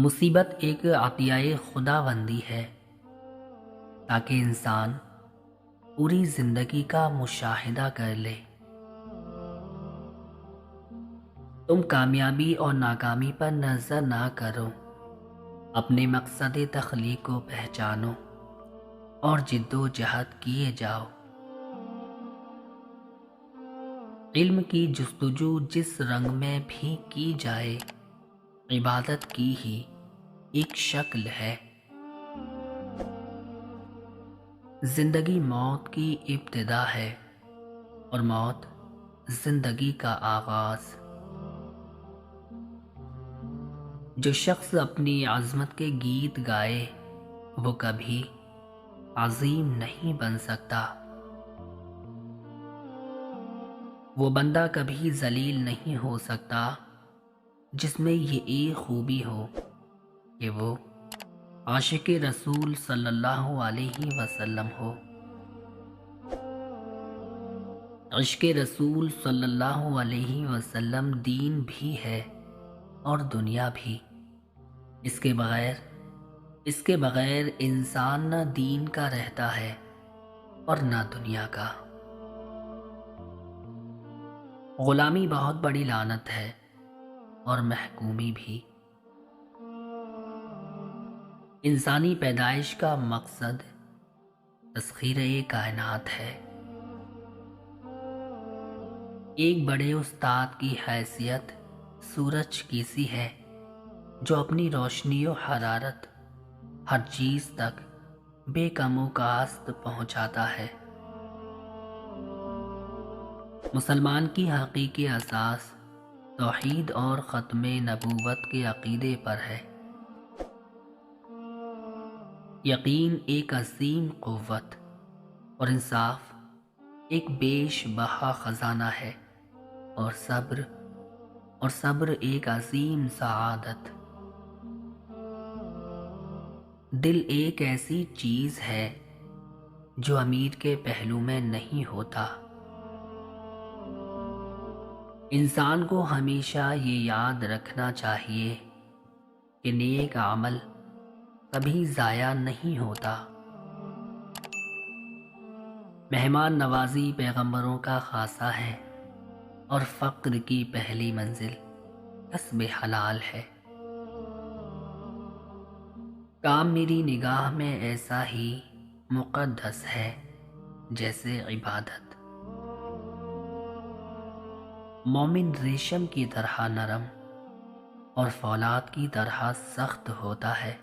مصیبت ایک عطیہ خداوندی ہے تاکہ انسان پوری زندگی کا مشاہدہ کر لے۔ تم کامیابی اور ناکامی پر نظر نہ کرو، اپنے مقصد تخلیق کو پہچانو اور جد و جہد کیے جاؤ۔ علم کی جستجو جس رنگ میں بھی کی جائے، عبادت کی ہی ایک شکل ہے۔ زندگی موت کی ابتدا ہے اور موت زندگی کا آغاز۔ جو شخص اپنی عظمت کے گیت گائے وہ کبھی عظیم نہیں بن سکتا۔ وہ بندہ کبھی ذلیل نہیں ہو سکتا جس میں یہ ایک خوبی ہو کہ وہ عاشق رسول صلی اللہ علیہ وسلم ہو۔ عشق رسول صلی اللہ علیہ وسلم دین بھی ہے اور دنیا بھی۔ اس کے بغیر انسان نہ دین کا رہتا ہے اور نہ دنیا کا۔ غلامی بہت بڑی لعنت ہے اور محکومی بھی۔ انسانی پیدائش کا مقصد تسخیر کائنات ہے۔ ایک بڑے استاد کی حیثیت سورج کی سی ہے جو اپنی روشنی و حرارت ہر چیز تک بے کم و کاست پہنچاتا ہے۔ مسلمان کی حقیقی اساس توحید اور ختم نبوت کے عقیدے پر ہے۔ یقین ایک عظیم قوت اور انصاف ایک بیش بہا خزانہ ہے، اور صبر ایک عظیم سعادت۔ دل ایک ایسی چیز ہے جو امیر کے پہلو میں نہیں ہوتا۔ انسان کو ہمیشہ یہ یاد رکھنا چاہیے کہ نیک عمل کبھی ضائع نہیں ہوتا۔ مہمان نوازی پیغمبروں کا خاصہ ہے اور فقر کی پہلی منزل کسب حلال ہے۔ کام میری نگاہ میں ایسا ہی مقدس ہے جیسے عبادت۔ مومن ریشم کی طرح نرم اور فولاد کی طرح سخت ہوتا ہے۔